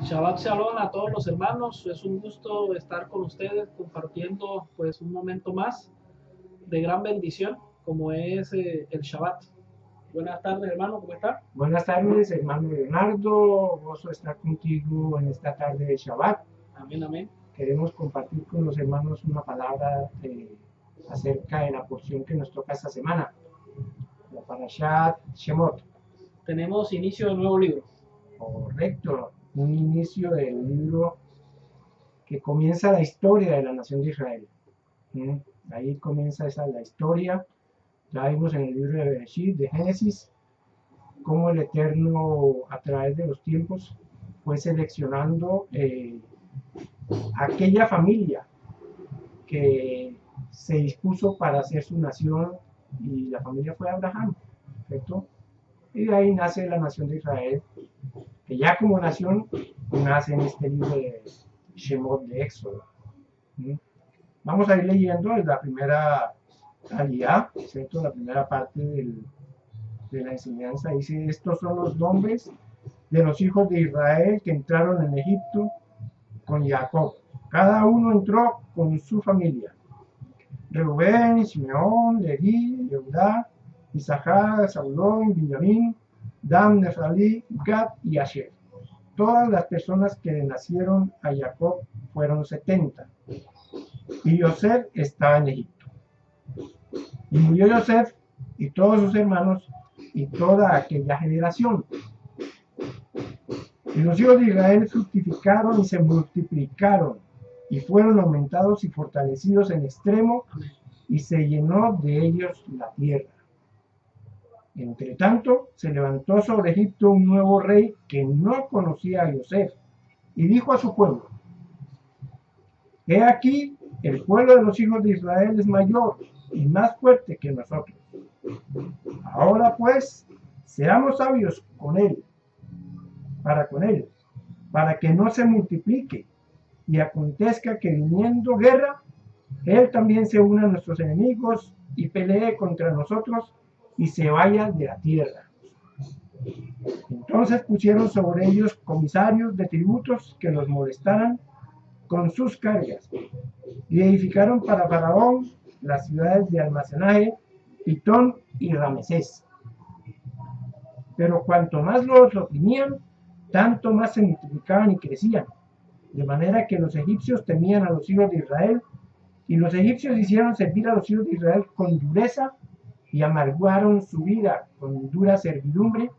Shabbat Shalom a todos los hermanos, es un gusto estar con ustedes compartiendo pues un momento más de gran bendición como es el Shabbat. Buenas tardes hermano, ¿cómo está? Buenas tardes, hermano Leonardo. Gozo estar contigo en esta tarde de Shabbat. Amén, amén. Queremos compartir con los hermanos una palabra acerca de la porción que nos toca esta semana, la Parashat Shemot. Tenemos inicio de nuevo libro. Correcto, un inicio del libro que comienza la historia de la nación de Israel. Ahí comienza la historia. Ya vimos en el libro de Bereshit, de Génesis, cómo el Eterno a través de los tiempos fue seleccionando aquella familia que se dispuso para hacer su nación, y la familia fue Abraham, ¿cierto? Y de ahí nace la nación de Israel, que ya como nación nace en este libro de Shemot, de Éxodo. Vamos a ir leyendo desde la primera aliyá, ¿cierto? La primera parte de la enseñanza. Dice: estos son los nombres de los hijos de Israel que entraron en Egipto con Jacob. Cada uno entró con su familia: Reubén, Simeón, Leví, Judá, Isachar, Zabulón, Benjamín, Dan, Neftalí, Gad y Asher. Todas las personas que nacieron a Jacob fueron 70. Y Yosef estaba en Egipto. Y murió Yosef y todos sus hermanos y toda aquella generación. Y los hijos de Israel fructificaron y se multiplicaron, y fueron aumentados y fortalecidos en extremo, y se llenó de ellos la tierra. Entre tanto, se levantó sobre Egipto un nuevo rey que no conocía a Yosef, y dijo a su pueblo: he aquí, el pueblo de los hijos de Israel es mayor y más fuerte que nosotros. Ahora pues, seamos sabios con él, para que no se multiplique, y acontezca que viniendo guerra, él también se una a nuestros enemigos y pelee contra nosotros y se vaya de la tierra. Entonces pusieron sobre ellos comisarios de tributos que los molestaran con sus cargas, y edificaron para Faraón las ciudades de almacenaje, Pitón y Ramesés. Pero cuanto más los oprimían, tanto más se multiplicaban y crecían, de manera que los egipcios temían a los hijos de Israel, y los egipcios hicieron servir a los hijos de Israel con dureza, y amargaron su vida con dura servidumbre,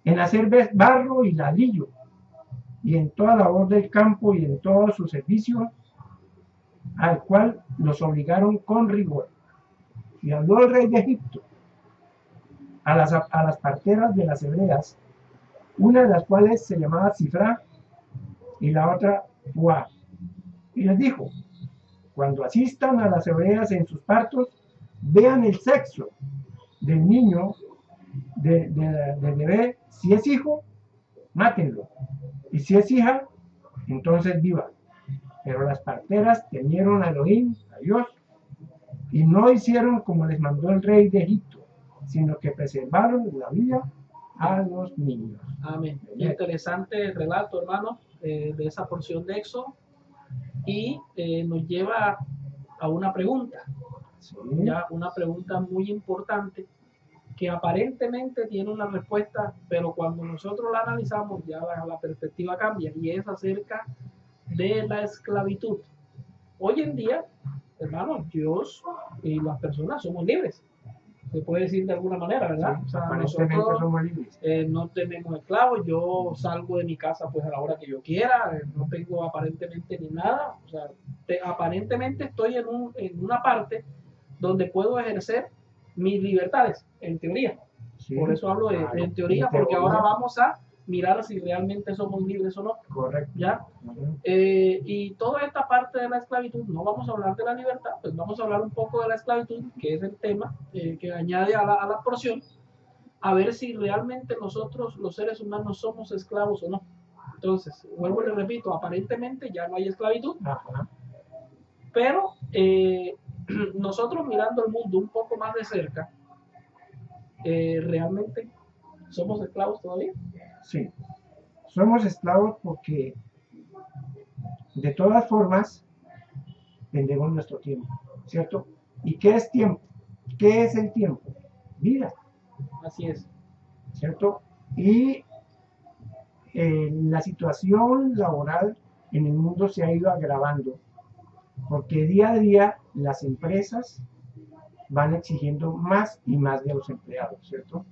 en hacer barro y ladrillo, y en toda labor del campo y en todo su servicio, al cual los obligaron con rigor. Y habló el rey de Egipto a las parteras de las hebreas, una de las cuales se llamaba Cifra y la otra Fuá, y les dijo: cuando asistan a las hebreas en sus partos, vean el sexo del niño, del bebé. Si es hijo, mátenlo, y si es hija, entonces viva. Pero las parteras temieron a Elohim, a Dios, y no hicieron como les mandó el rey de Egipto, sino que preservaron la vida a los niños. Amén. Interesante relato, hermano, de esa porción de Éxodo, y nos lleva a una pregunta, Sí. ya una pregunta muy importante que aparentemente tiene una respuesta, pero cuando nosotros la analizamos ya la perspectiva cambia, y es acerca de la esclavitud. Hoy en día, hermano, Dios y las personas somos libres, se puede decir de alguna manera, ¿verdad? Sí, o sea, aparentemente nosotros somos libres. no tenemos esclavos, yo salgo de mi casa pues a la hora que yo quiera, no tengo aparentemente ni nada, o sea, aparentemente estoy en una parte donde puedo ejercer mis libertades, en teoría. Sí, por eso hablo claro, en teoría, porque ahora vamos a mirar si realmente somos libres o no. Correcto. ¿Ya? Y toda esta parte de la esclavitud, no vamos a hablar de la libertad, pues vamos a hablar un poco de la esclavitud, que es el tema que añade a la porción, a ver si realmente nosotros, los seres humanos, somos esclavos o no. Entonces, vuelvo y le repito, aparentemente ya no hay esclavitud. Ajá. Pero nosotros mirando el mundo un poco más de cerca, realmente somos esclavos todavía. Sí, somos esclavos porque de todas formas vendemos nuestro tiempo, ¿cierto? ¿Y qué es tiempo? ¿Qué es el tiempo? Vida, Así es. ¿cierto? Y la situación laboral en el mundo se ha ido agravando porque día a día las empresas van exigiendo más y más de los empleados, ¿cierto?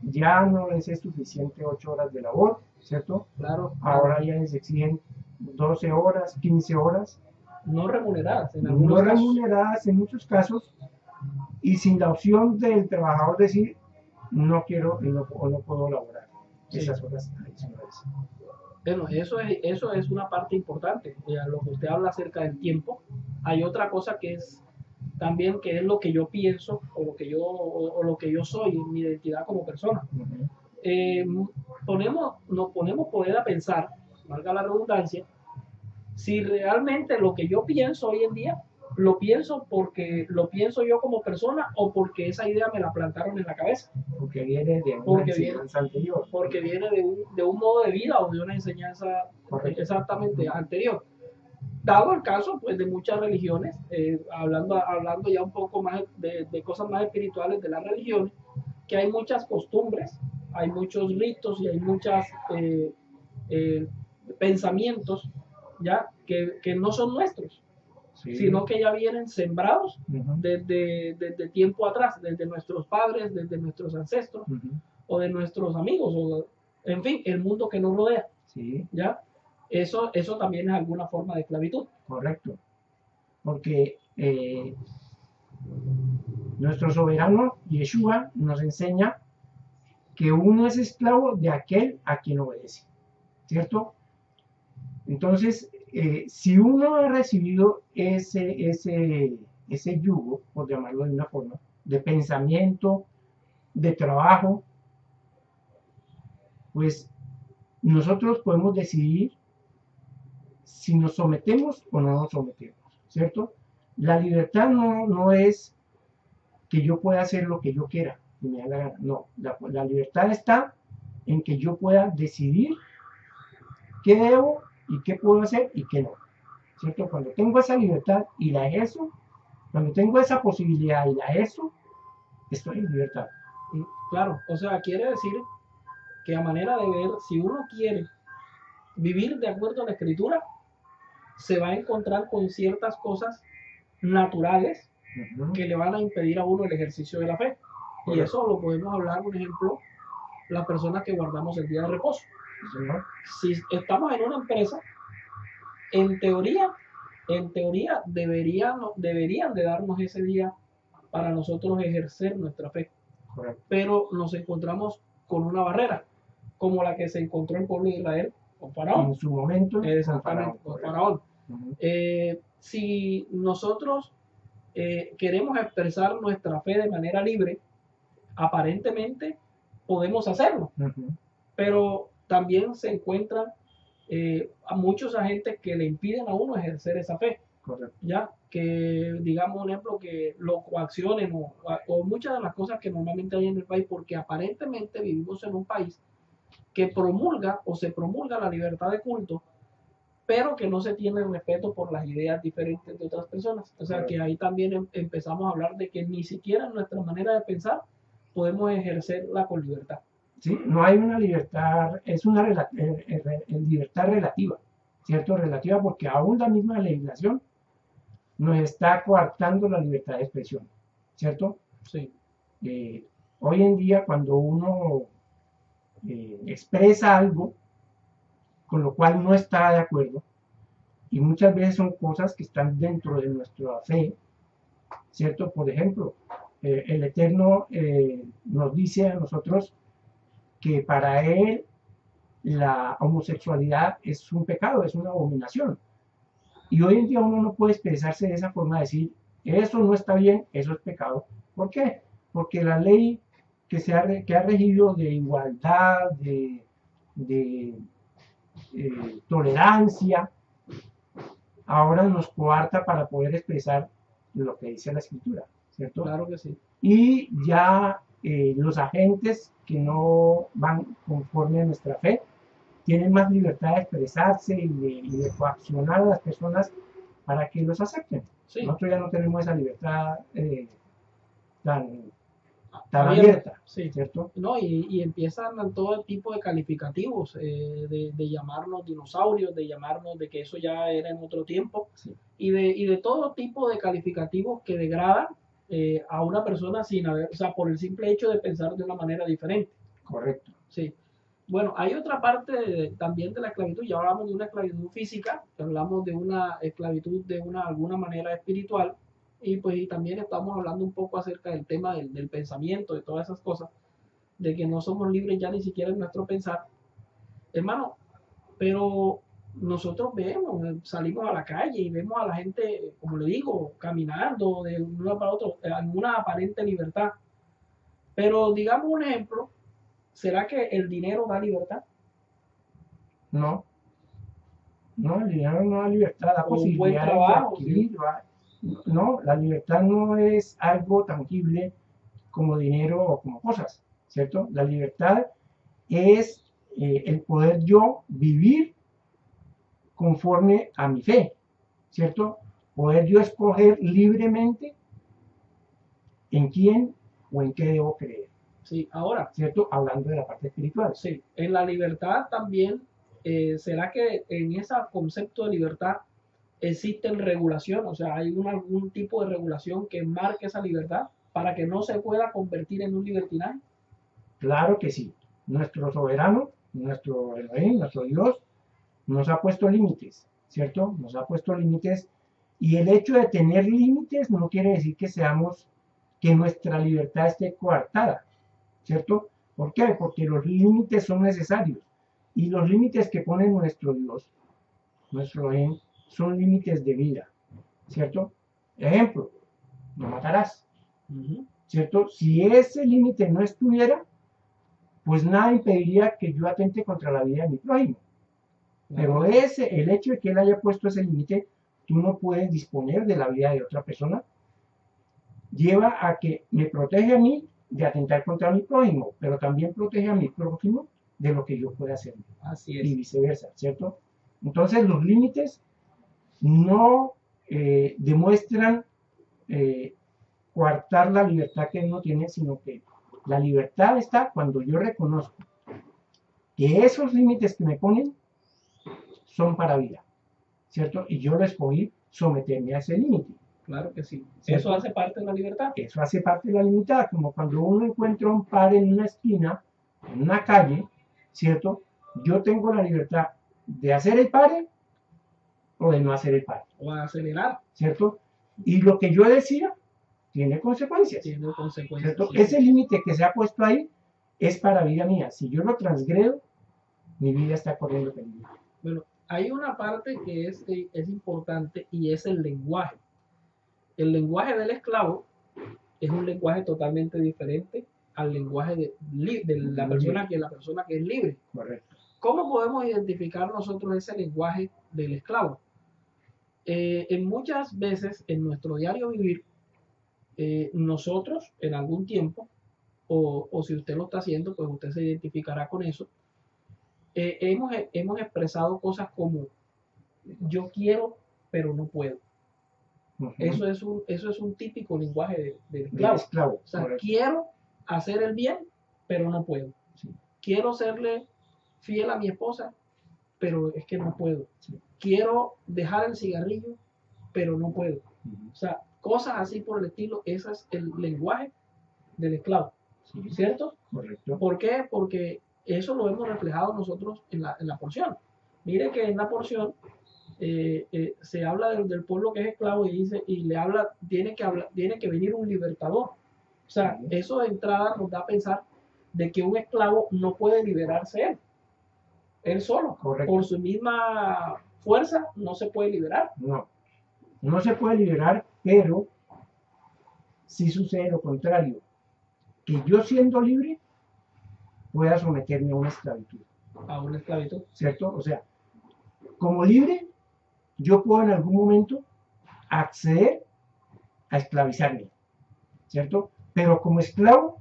Ya no les es suficiente 8 horas de labor, ¿cierto? Claro. Ahora ya les exigen 12 horas, 15 horas, No remuneradas en no algunos casos. remuneradas en muchos casos, y sin la opción del trabajador decir, no quiero o no puedo laborar esas horas adicionales. Bueno, eso es una parte importante. Lo que usted habla acerca del tiempo. Hay otra cosa que es también que es lo que yo pienso o lo que yo soy, mi identidad como persona. Nos ponemos poder a pensar, valga la redundancia, si realmente lo que yo pienso hoy en día lo pienso porque lo pienso yo como persona o porque esa idea me la plantaron en la cabeza. Porque viene de una enseñanza anterior. Porque viene de un modo de vida o de una enseñanza exactamente anterior. Dado el caso pues, de muchas religiones, hablando ya un poco más de cosas más espirituales de las religiones, que hay muchas costumbres, hay muchos ritos y hay muchos pensamientos ya que no son nuestros, sí, sino que ya vienen sembrados desde tiempo atrás, desde nuestros padres, desde nuestros ancestros o de nuestros amigos, o en fin, el mundo que nos rodea. Sí. ¿Ya? Eso también es alguna forma de esclavitud. Correcto. Porque nuestro soberano Yeshua nos enseña que uno es esclavo de aquel a quien obedece, ¿cierto? Entonces, si uno ha recibido ese yugo, por llamarlo de una forma, de pensamiento, de trabajo, pues nosotros podemos decidir si nos sometemos o no nos sometemos, ¿cierto? La libertad no es que yo pueda hacer lo que yo quiera, y me da la gana. No, la libertad está en que yo pueda decidir qué debo y qué puedo hacer y qué no, ¿cierto? Cuando tengo esa libertad y la ejerzo, cuando tengo esa posibilidad y la ejerzo, estoy en libertad. Claro, o sea, quiere decir que a manera de ver, si uno quiere vivir de acuerdo a la escritura, se va a encontrar con ciertas cosas naturales que le van a impedir a uno el ejercicio de la fe. Y eso lo podemos hablar, por ejemplo, las personas que guardamos el día de reposo. Si estamos en una empresa, en teoría deberían de darnos ese día para nosotros ejercer nuestra fe. Correcto. Pero nos encontramos con una barrera, como la que se encontró el pueblo de Israel con Faraón. En su momento, exactamente, con Faraón. Si nosotros queremos expresar nuestra fe de manera libre, aparentemente podemos hacerlo, pero también se encuentran a muchos agentes que le impiden a uno ejercer esa fe. Correcto. Ya que digamos un ejemplo que lo coaccionen o muchas de las cosas que normalmente hay en el país, porque aparentemente vivimos en un país que promulga o se promulga la libertad de culto, pero que no se tiene respeto por las ideas diferentes de otras personas. O sea, correcto, que ahí también empezamos a hablar de que ni siquiera en nuestra manera de pensar podemos ejercerla con libertad. Sí, no hay una libertad, es una libertad relativa, ¿cierto? Relativa porque aún la misma legislación nos está coartando la libertad de expresión, ¿cierto? Sí. Hoy en día cuando uno expresa algo con lo cual no está de acuerdo, y muchas veces son cosas que están dentro de nuestra fe, ¿cierto? Por ejemplo, el Eterno nos dice a nosotros que para Él la homosexualidad es un pecado, es una abominación. Y hoy en día uno no puede expresarse de esa forma, decir, eso no está bien, eso es pecado. ¿Por qué? Porque la ley que ha regido de igualdad, de tolerancia, ahora nos coarta para poder expresar lo que dice la Escritura, ¿cierto? Claro que sí. Y ya los agentes que no van conforme a nuestra fe, tienen más libertad de expresarse y de coaccionar a las personas para que los acepten. Sí. Nosotros ya no tenemos esa libertad tan abierta, sí. ¿cierto? No, y empiezan todo el tipo de calificativos, de llamarnos dinosaurios, de llamarnos de que eso ya era en otro tiempo, Sí. y de todo tipo de calificativos que degradan a una persona sin haber, o sea, por el simple hecho de pensar de una manera diferente. Correcto. Sí. Bueno, hay otra parte también de la esclavitud. Ya hablamos de una esclavitud física, hablamos de una esclavitud de alguna manera espiritual, y pues y también estamos hablando un poco acerca del tema del pensamiento, de todas esas cosas, de que no somos libres ya ni siquiera en nuestro pensar. Hermano, pero nosotros vemos, salimos a la calle y vemos a la gente, como le digo, caminando de un lado para otro, en una aparente libertad. Pero digamos un ejemplo, ¿será que el dinero da libertad? No, no, el dinero no da libertad, da O un buen posibilidades de trabajo, adquirir. No, la libertad no es algo tangible como dinero o como cosas, ¿cierto? La libertad es el poder yo vivir conforme a mi fe, ¿cierto? Poder yo escoger libremente en quién o en qué debo creer, sí, ahora, ¿cierto? Hablando de la parte espiritual. sí, en la libertad también, ¿será que en ese concepto de libertad existen regulación? O sea, ¿hay algún tipo de regulación que marque esa libertad para que no se pueda convertir en un libertinaje? Claro que sí. Nuestro soberano, nuestro Elohim, nuestro Dios, nos ha puesto límites, ¿cierto? Nos ha puesto límites y el hecho de tener límites no quiere decir que nuestra libertad esté coartada, ¿cierto? ¿Por qué? Porque los límites son necesarios y los límites que pone nuestro Dios, nuestro Elohim, son límites de vida, ¿cierto? Ejemplo, no matarás, ¿cierto? Si ese límite no estuviera, pues nada impediría que yo atente contra la vida de mi prójimo. Pero el hecho de que él haya puesto ese límite, tú no puedes disponer de la vida de otra persona, lleva a que me protege a mí de atentar contra mi prójimo, pero también protege a mi prójimo de lo que yo pueda hacer. Así es. Y viceversa, ¿cierto? Entonces los límites no demuestran coartar la libertad que uno tiene, sino que la libertad está cuando yo reconozco que esos límites que me ponen son para vida, ¿cierto? Y yo lo escogí someterme a ese límite. Claro que sí. ¿Cierto? Eso hace parte de la libertad. Eso hace parte de la libertad, como cuando uno encuentra un par en una esquina, en una calle, ¿cierto? Yo tengo la libertad de hacer el pare o de no hacer el pare. O a acelerar. ¿Cierto? Y lo que yo decida tiene consecuencias. Tiene consecuencias. ¿Cierto? Sí. Ese límite que se ha puesto ahí es para vida mía. Si yo lo transgredo, mi vida está corriendo peligro. Bueno, hay una parte que es importante y es el lenguaje. El lenguaje del esclavo es un lenguaje totalmente diferente al lenguaje de la persona que es libre. Correcto. ¿Cómo podemos identificar nosotros ese lenguaje del esclavo? En muchas veces en nuestro diario vivir, nosotros en algún tiempo, o si usted lo está haciendo, pues usted se identificará con eso, hemos expresado cosas como yo quiero, pero no puedo. Eso es un típico lenguaje del esclavo. O sea, correcto. Quiero hacer el bien, pero no puedo. Sí. Quiero serle fiel a mi esposa, pero es que no puedo. Sí. Quiero dejar el cigarrillo, pero no puedo. O sea, cosas así por el estilo, ese es el lenguaje del esclavo. Sí. ¿Cierto? Correcto. ¿Por qué? Porque eso lo hemos reflejado nosotros en la porción. Mire que en la porción se habla del pueblo que es esclavo y dice, y le habla, tiene que venir un libertador. O sea, eso de entrada nos da a pensar de que un esclavo no puede liberarse él solo. Correcto. Por su misma fuerza no se puede liberar. No se puede liberar, pero sí sucede lo contrario, que yo siendo libre pueda someterme a una esclavitud. A una esclavitud. ¿Cierto? O sea, como libre, yo puedo en algún momento acceder a esclavizarme, ¿cierto? Pero como esclavo,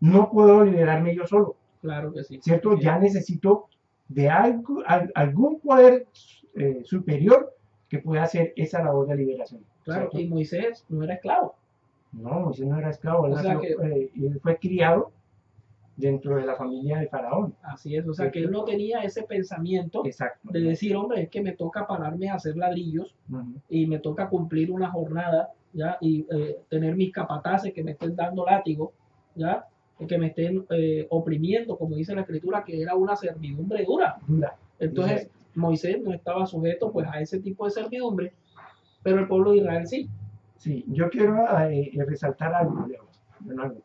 no puedo liberarme yo solo. Claro que sí. ¿Cierto? Sí. Ya necesito de algún poder superior que pueda hacer esa labor de liberación. Claro, ¿cierto? y Moisés no era esclavo. No, Moisés no era esclavo, O sea que, él fue criado dentro de la familia de Faraón. así es, o sea que él no tenía ese pensamiento Exacto. de decir, hombre, es que me toca pararme a hacer ladrillos Ujú. y me toca cumplir una jornada, ¿ya? Y tener mis capataces que me estén dando látigo, ¿ya? Y que me estén oprimiendo, como dice la escritura, que era una servidumbre dura. Dura. Entonces, Dice, Moisés no estaba sujeto pues a ese tipo de servidumbre, pero el pueblo de Israel sí. sí, yo quiero resaltar algo, Leonardo,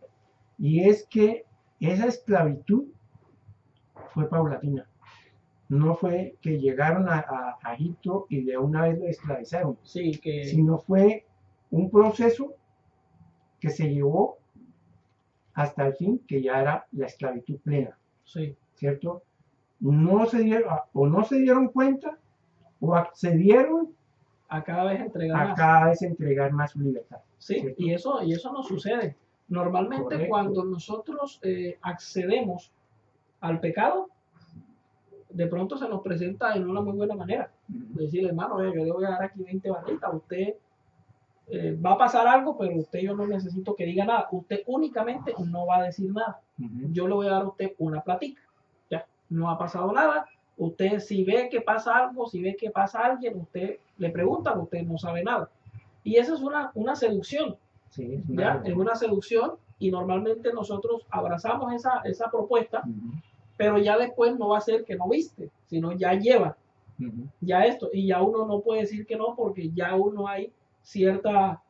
y es que esa esclavitud fue paulatina. No fue que llegaron a Egipto y de una vez lo esclavizaron, Sí, que sino fue un proceso que se llevó hasta el fin, que ya era la esclavitud plena, sí, ¿cierto? No se dieron cuenta o accedieron a cada vez entregar a más. cada vez entregar más su libertad. Sí, ¿cierto? y eso no sucede. Normalmente Correcto. cuando nosotros accedemos al pecado, de pronto se nos presenta en una muy buena manera. Decir, hermano, yo le voy a dar aquí 20 barritas, usted va a pasar algo, pero usted yo no necesito que diga nada. Usted únicamente no va a decir nada. Yo le voy a dar a usted una platica. Ya, no ha pasado nada. Usted si ve que pasa algo, si ve que pasa alguien, usted le pregunta, usted no sabe nada. Y esa es una seducción. Sí, ¿Ya? Es una seducción y normalmente nosotros abrazamos esa propuesta, pero ya después no va a ser que no viste, sino ya lleva ya esto. Y ya uno no puede decir que no porque ya uno hay cierta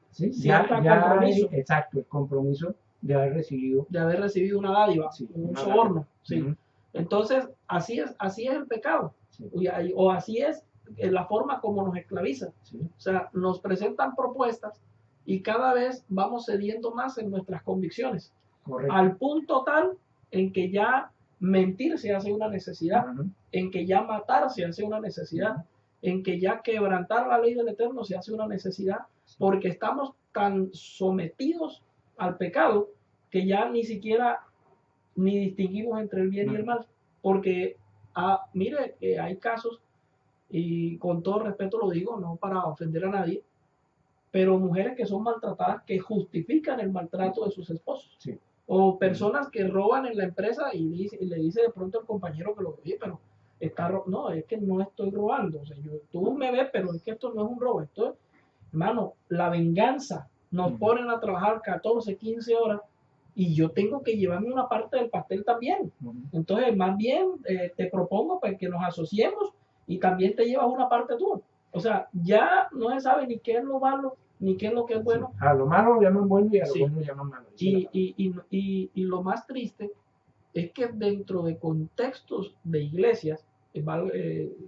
compromiso. Exacto, el compromiso de haber recibido una dádiva, sí, un soborno. Sí. Entonces, así es el pecado. Sí. O así es la forma como nos esclaviza. Sí. O sea, nos presentan propuestas y cada vez vamos cediendo más en nuestras convicciones. Correcto. Al punto tal en que ya mentir se hace una necesidad, en que ya matar se hace una necesidad, en que ya quebrantar la ley del Eterno se hace una necesidad, porque estamos tan sometidos al pecado que ya ni siquiera ni distinguimos entre el bien y el mal, porque mire, hay casos, y con todo respeto lo digo, no para ofender a nadie, pero mujeres que son maltratadas que justifican el maltrato de sus esposos. Sí. O personas que roban en la empresa y le dice de pronto al compañero que lo oye, pero no, es que no estoy robando. O sea, tú me ves, pero es que esto no es un robo. Esto es, hermano, la venganza. Nos ponen a trabajar 14, 15 horas y yo tengo que llevarme una parte del pastel también. Entonces, más bien, te propongo pues, que nos asociemos y también te llevas una parte tú. O sea, ya no se sabe ni qué es lo malo, ni qué es lo que es bueno. Sí. A lo malo lo llaman bueno y a lo bueno lo llaman malo. Y lo más triste es que dentro de contextos de iglesias,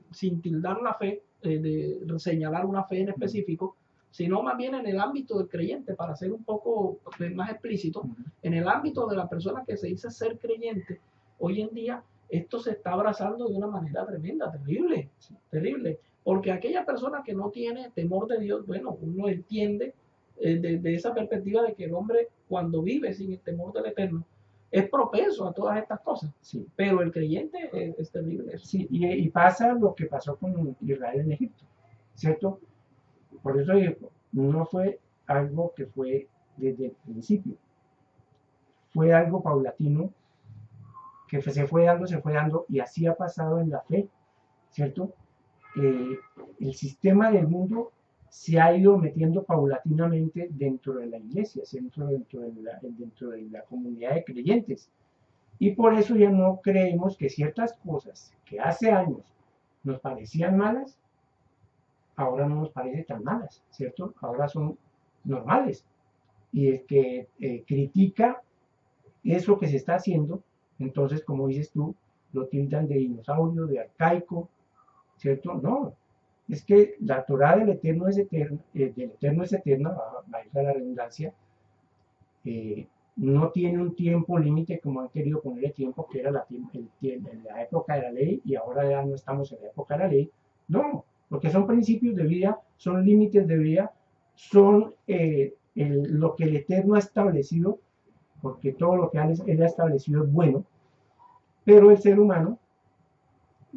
sin tildar la fe, de señalar una fe en específico, sino más bien en el ámbito del creyente, para ser un poco más explícito, en el ámbito de la persona que se dice ser creyente, hoy en día esto se está abrazando de una manera tremenda, terrible, terrible. Porque aquella persona que no tiene temor de Dios, bueno, uno entiende desde esa perspectiva de que el hombre cuando vive sin el temor del Eterno es propenso a todas estas cosas. Sí. Pero el creyente es terrible. Sí, y pasa lo que pasó con Israel en Egipto, ¿cierto? Por eso digo, no fue algo que fue desde el principio, fue algo paulatino que se fue dando y así ha pasado en la fe, ¿cierto? El sistema del mundo se ha ido metiendo paulatinamente dentro de la iglesia, dentro de la comunidad de creyentes. Y por eso ya no creemos que ciertas cosas que hace años nos parecían malas, ahora no nos parecen tan malas, ¿cierto? Ahora son normales. Y el que critica eso que se está haciendo, entonces, como dices tú, lo tildan de dinosaurio, de arcaico, ¿cierto? No, es que la Torá del Eterno es eterna, valga la redundancia, no tiene un tiempo límite como han querido ponerle tiempo, que era la época de la ley, y ahora ya no estamos en la época de la ley. No, porque son principios de vida, son límites de vida, son lo que el Eterno ha establecido, porque todo lo que él ha establecido es bueno, pero el ser humano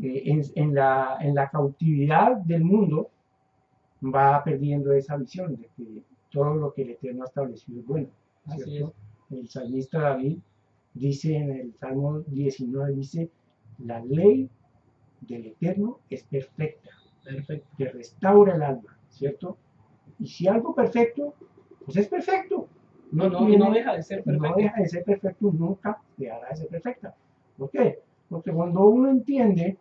en la cautividad del mundo, va perdiendo esa visión de que todo lo que el Eterno ha establecido es bueno, ¿cierto? El salmista David dice en el Salmo 19, dice, la ley del Eterno es perfecta, que restaura el alma, ¿cierto? Y si algo perfecto, pues es perfecto. No deja de ser perfecto. No deja de ser perfecto, nunca dejará de ser perfecta. ¿Por qué? Porque cuando uno entiende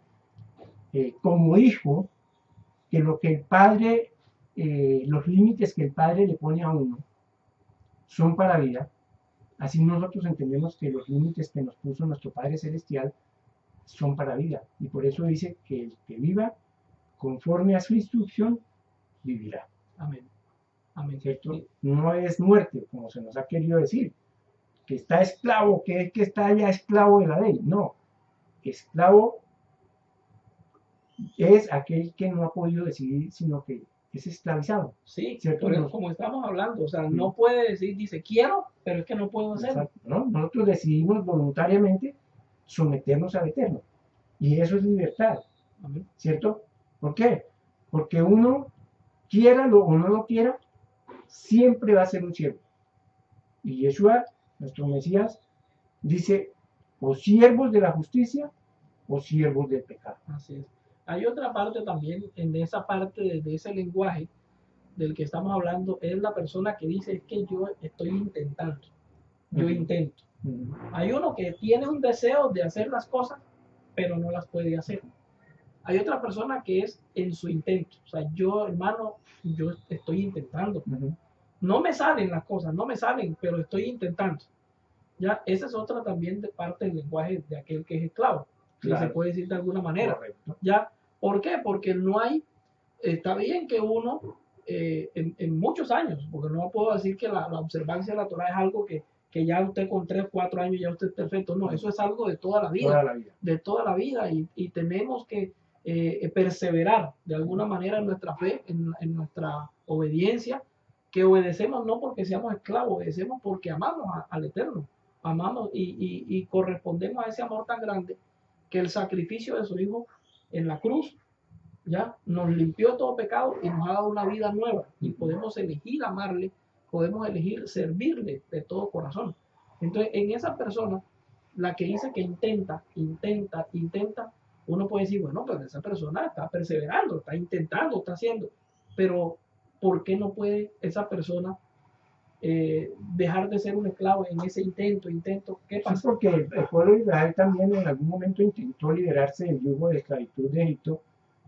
como hijo que lo que el padre, los límites que el padre le pone a uno son para vida, así nosotros entendemos que los límites que nos puso nuestro Padre Celestial son para vida. Y por eso dice que el que viva conforme a su instrucción, vivirá. Amén. Amén. ¿Cierto? No es muerte, como se nos ha querido decir, que está esclavo, que está ya esclavo de la ley. No, esclavo es aquel que no ha podido decidir, sino que es esclavizado. Sí, ¿cierto? Pero como estamos hablando, o sea, no puede decir, dice, quiero, pero es que no puedo hacerlo. ¿No? Nosotros decidimos voluntariamente someternos al Eterno. Y eso es libertad. Amén. ¿Cierto? ¿Por qué? Porque uno, quiera o no lo quiera, siempre va a ser un siervo. Y Yeshua, nuestro Mesías, dice, o siervos de la justicia o siervos del pecado. Así es. Hay otra parte también, en esa parte de ese lenguaje del que estamos hablando, es la persona que dice, es que yo estoy intentando, yo intento. Hay uno que tiene un deseo de hacer las cosas, pero no las puede hacer. Hay otra persona que es en su intento. O sea, yo, hermano, yo estoy intentando. No me salen las cosas, no me salen, pero estoy intentando. Ya, esa es otra también de parte del lenguaje de aquel que es esclavo. Claro. Si se puede decir de alguna manera. Correcto. ¿Ya? ¿Por qué? Porque no hay, está bien que uno, en muchos años, porque no puedo decir que la observancia de la Torah es algo que ya usted con 3, 4 años ya usted es perfecto. No, eso es algo de toda la vida. Toda la vida. De toda la vida. Y tenemos que perseverar de alguna manera en nuestra fe, en nuestra obediencia, que obedecemos no porque seamos esclavos, obedecemos porque amamos al Eterno. Amamos y correspondemos a ese amor tan grande que el sacrificio de su Hijo en la cruz ya nos limpió todo pecado y nos ha dado una vida nueva y podemos elegir amarle, podemos elegir servirle de todo corazón. Entonces, en esa persona, la que dice que intenta, uno puede decir, bueno, pues esa persona está perseverando, está intentando, está haciendo, pero ¿por qué no puede esa persona dejar de ser un esclavo en ese intento? ¿Qué pasa? Sí, porque el pueblo de Israel también en algún momento intentó liberarse del yugo de esclavitud de Egipto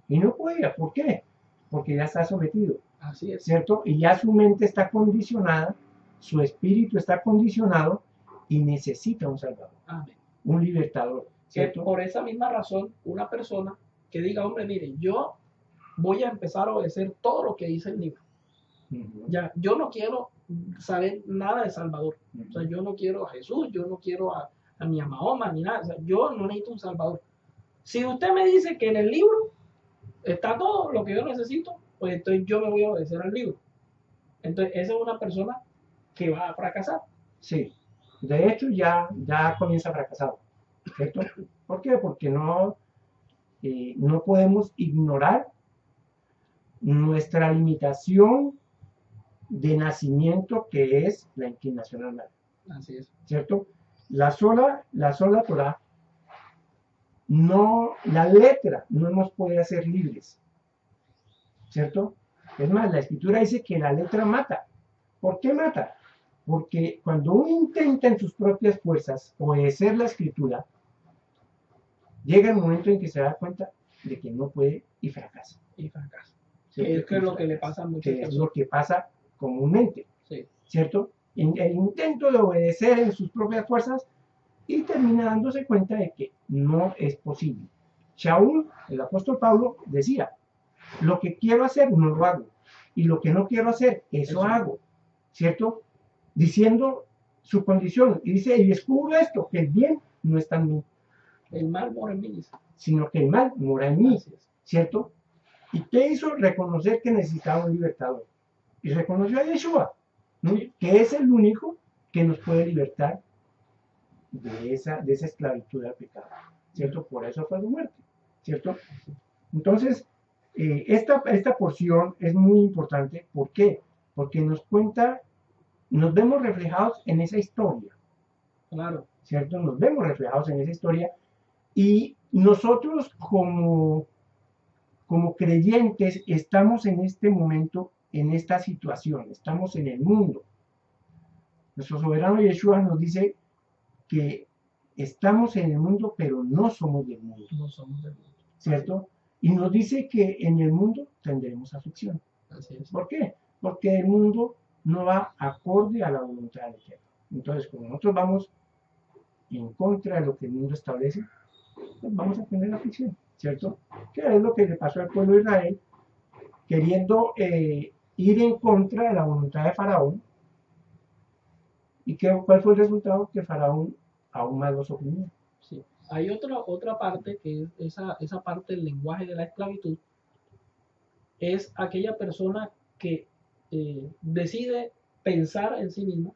y no podía. ¿Por qué? Porque ya está sometido. Así es. ¿Cierto? Y ya su mente está condicionada, su espíritu está condicionado y necesita un salvador. Amén. Un libertador. ¿Cierto? Por esa misma razón, una persona que diga, hombre, mire, yo voy a empezar a obedecer todo lo que dice el libro. Ya, yo no quiero saber nada de Salvador. O sea, yo no quiero a Jesús, yo no quiero ni a Mahoma, ni nada. O sea, yo no necesito un Salvador. Si usted me dice que en el libro está todo lo que yo necesito, pues entonces yo me voy a obedecer al libro. Entonces, esa es una persona que va a fracasar. Sí, de hecho ya comienza fracasado, ¿cierto? ¿Por qué? Porque no podemos ignorar nuestra limitación de nacimiento, que es la inclinación al mal. Así es. ¿Cierto? La sola Torah, no, la letra no nos puede hacer libres. ¿Cierto? Es más, la escritura dice que la letra mata. ¿Por qué mata? Porque cuando uno intenta en sus propias fuerzas obedecer la escritura, llega el momento en que se da cuenta de que no puede y fracasa. Que es lo que le pasa a muchas personas. Es lo que pasa comúnmente. Sí. ¿Cierto? El intento de obedecer en sus propias fuerzas y termina dándose cuenta de que no es posible. Shaul, el apóstol Pablo, decía, lo que quiero hacer no lo hago, y lo que no quiero hacer, eso hago, ¿cierto? Diciendo su condición, y dice, y descubro esto, que el bien no está en mí. El mal mora en mí. Sino que el mal mora en mí, ¿cierto? ¿Y qué hizo? Reconocer que necesitaba un libertador. Y reconoció a Yeshua, ¿no? Que es el único que nos puede libertar de esa esclavitud al pecado, ¿cierto? Por eso fue su muerte, ¿cierto? Entonces, esta porción es muy importante. ¿Por qué? Porque nos cuenta, nos vemos reflejados en esa historia, Claro, ¿cierto? Nos vemos reflejados en esa historia y nosotros como creyentes estamos en este momento, en esta situación, estamos en el mundo. Nuestro soberano Yeshua nos dice que estamos en el mundo, pero no somos del mundo, no somos del mundo. ¿cierto? Y nos dice que en el mundo tendremos aflicción. Así es. ¿Por qué? Porque el mundo no va acorde a la voluntad del Eterno. Entonces, como nosotros vamos en contra de lo que el mundo establece, pues vamos a tener aflicción, ¿cierto? Que es lo que le pasó al pueblo de Israel, queriendo ir en contra de la voluntad de Faraón. ¿Y cuál fue el resultado? Que Faraón aún más los oprimía. Sí. Hay otra parte que es esa parte del lenguaje de la esclavitud, es aquella persona que decide pensar en sí misma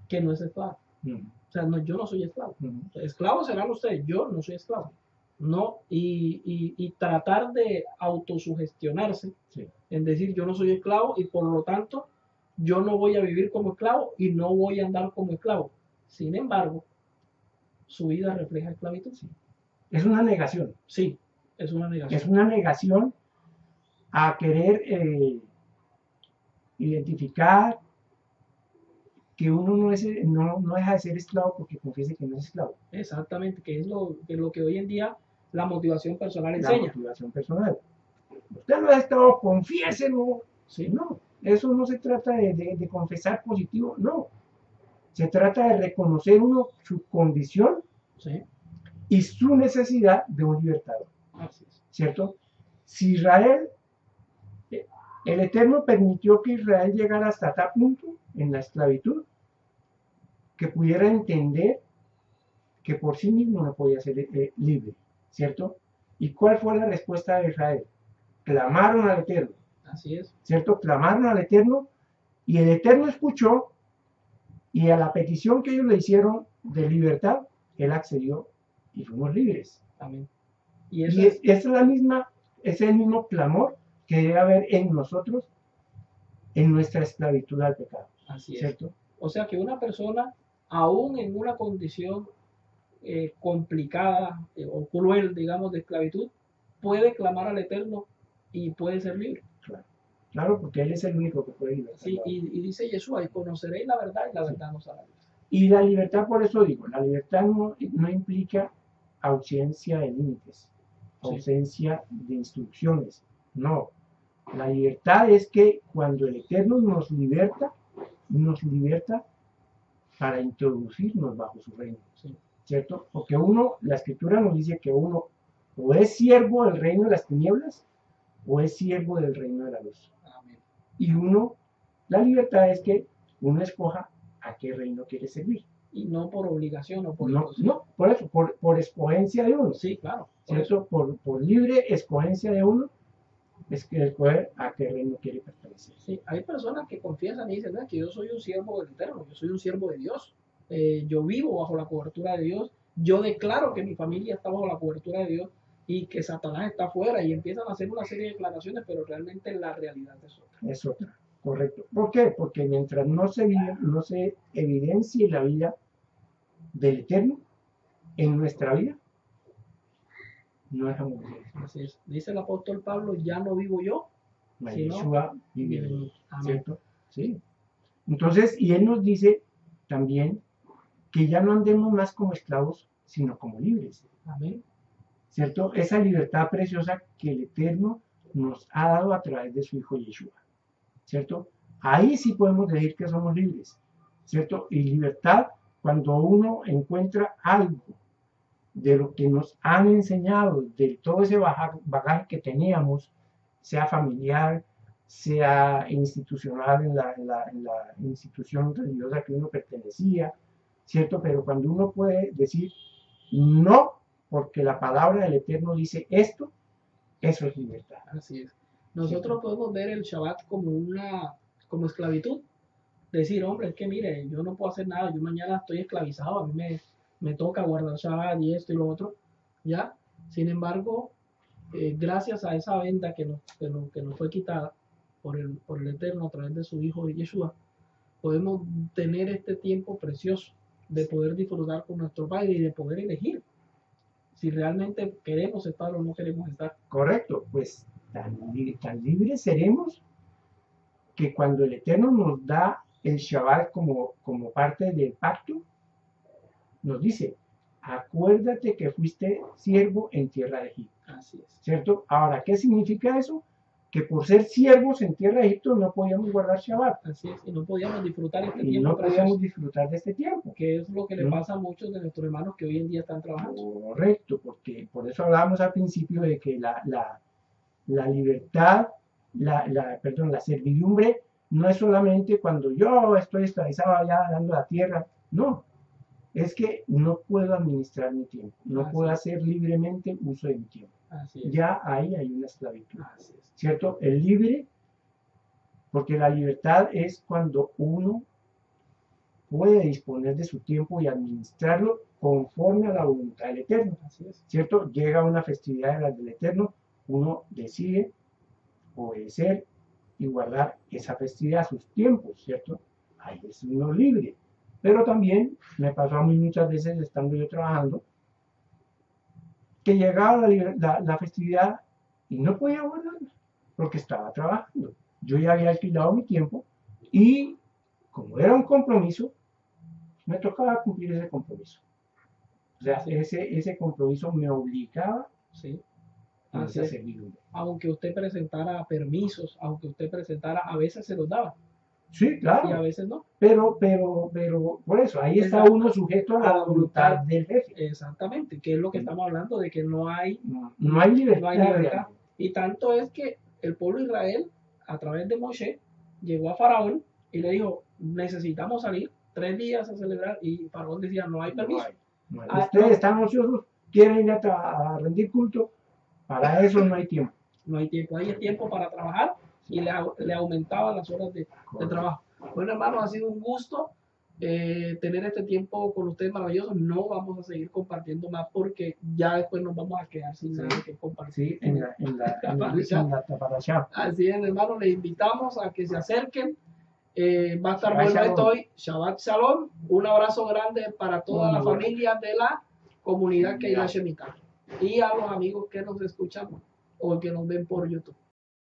que no es esclavo. O sea, no, yo no soy esclavo. Esclavos serán ustedes, yo no soy esclavo. No, y tratar de autosugestionarse, Sí. en decir yo no soy esclavo y por lo tanto yo no voy a vivir como esclavo y no voy a andar como esclavo. Sin embargo, su vida refleja esclavitud. Sí. Es una negación. Sí, es una negación. Es una negación a querer identificar que uno no deja de ser esclavo porque confiese que no es esclavo. Exactamente, que es lo que hoy en día la motivación personal La enseña. motivación personal. Usted no es esclavo, confiéselo. Sí. No, eso no se trata de confesar positivo, no. Se trata de reconocer uno su condición, Sí. y su necesidad de un libertador. Así es. ¿Cierto? Si Israel, el Eterno permitió que Israel llegara hasta tal punto en la esclavitud que pudiera entender que por sí mismo no podía ser libre, ¿cierto? ¿Y cuál fue la respuesta de Israel? Clamaron al Eterno. Así es. ¿Cierto? Clamaron al Eterno y el Eterno escuchó y a la petición que ellos le hicieron de libertad, él accedió y fuimos libres. Amén. Y es el mismo clamor que debe haber en nosotros en nuestra esclavitud al pecado. Así es. ¿Cierto? O sea que una persona, aún en una condición complicada o cruel, digamos, de esclavitud, puede clamar al Eterno y puede ser libre. Claro, porque Él es el único que puede liberar. Sí, y dice Yeshua, y conoceréis la verdad y la verdad nos hará libres. Y la libertad, por eso digo, la libertad no implica ausencia de límites, ausencia de instrucciones. No, la libertad es que cuando el Eterno nos liberta para introducirnos bajo su reino. Sí. ¿Cierto? Porque la Escritura nos dice que uno o es siervo del reino de las tinieblas o es siervo del reino de la luz. Amén. Y la libertad es que uno escoja a qué reino quiere servir. Y no por obligación o por no, por eso, por escogencia de uno. Sí, claro. ¿Cierto? Por libre escogencia de uno, es que escoger a qué reino quiere pertenecer. Sí, hay personas que confiesan y dicen, no, que yo soy un siervo del Eterno, yo soy un siervo de Dios, yo vivo bajo la cobertura de Dios, yo declaro que mi familia está bajo la cobertura de Dios y que Satanás está afuera, y empiezan a hacer una serie de declaraciones, pero realmente la realidad es otra. Es otra, correcto. ¿Por qué? Porque mientras no se evidencie la vida del Eterno en nuestra vida, no dejamos de ser. Así es. Dice el apóstol Pablo, ya no vivo yo, sino Yeshua vive en mí, Amén. ¿cierto? Sí. Entonces, y Él nos dice también que ya no andemos más como esclavos, sino como libres. Amén. ¿Cierto? Esa libertad preciosa que el Eterno nos ha dado a través de su Hijo Yeshua. ¿Cierto? Ahí sí podemos decir que somos libres. ¿Cierto? Y libertad cuando uno encuentra algo de lo que nos han enseñado, de todo ese bagaje que teníamos, sea familiar, sea institucional en la institución religiosa que uno pertenecía, ¿cierto? Pero cuando uno puede decir no, porque la palabra del Eterno dice esto, eso es libertad. Así es. Nosotros podemos ver el Shabbat como esclavitud. Decir, hombre, es que mire, yo no puedo hacer nada, yo mañana estoy esclavizado, a mí me toca guardar Shabbat y esto y lo otro, ¿ya? Sin embargo, gracias a esa venda que nos fue quitada por el Eterno a través de su Hijo Yeshua, podemos tener este tiempo precioso de poder disfrutar con nuestro Padre y de poder elegir si realmente queremos estar o no queremos estar. Correcto, pues tan libres seremos que cuando el Eterno nos da el Shabbat como parte del pacto, nos dice, acuérdate que fuiste siervo en tierra de Egipto. Así es. ¿Cierto? Ahora, ¿qué significa eso? Que por ser siervos en tierra de Egipto no podíamos guardar Shabbat. Así es, y no podíamos disfrutar este Y tiempo no precioso, podíamos disfrutar de este tiempo. que es lo que le pasa a muchos de nuestros hermanos que hoy en día están trabajando. Correcto, porque por eso hablábamos al principio de que la libertad, la servidumbre, no es solamente cuando yo estoy esclavizado allá dando la tierra, no, es que no puedo administrar mi tiempo, no puedo hacer libremente uso de mi tiempo. Así es. Ya ahí hay una esclavitud, Así es. ¿cierto? El libre, porque la libertad es cuando uno puede disponer de su tiempo y administrarlo conforme a la voluntad del Eterno. Así es. ¿Cierto? Llega una festividad de las del Eterno, uno decide obedecer y guardar esa festividad, sus tiempos, ¿cierto? Ahí es uno libre. Pero también me pasó a mí muchas veces, estando yo trabajando, que llegaba la festividad y no podía guardarla, porque estaba trabajando. Yo ya había alquilado mi tiempo y como era un compromiso, me tocaba cumplir ese compromiso. O sea, ese compromiso me obligaba a esa servidumbre. Aunque usted presentara permisos, aunque usted presentara, a veces se los daba. Sí, claro. Y a veces no. Pero por eso, ahí está uno sujeto a la voluntad del jefe. Exactamente, que es lo que estamos hablando, de que no hay libertad. No hay libertad. Y tanto es que el pueblo de Israel, a través de Moshe, llegó a Faraón y le dijo, necesitamos salir 3 días a celebrar, y Faraón decía, no hay permiso. No hay. Ustedes están ociosos, quieren ir a rendir culto, para eso no hay tiempo. No hay tiempo, hay tiempo para trabajar, y le aumentaban las horas de trabajo. Bueno, hermanos, ha sido un gusto tener este tiempo con ustedes maravillosos. No vamos a seguir compartiendo más porque ya después nos vamos a quedar sin nada que compartir. Sí, en la taparashá. Así es, hermanos, les invitamos a que se acerquen. Va a estar bueno esto hoy. Shabbat Shalom. Un abrazo grande para toda la familia de la comunidad Keilah Shemitah y a los amigos que nos escuchan o que nos ven por YouTube.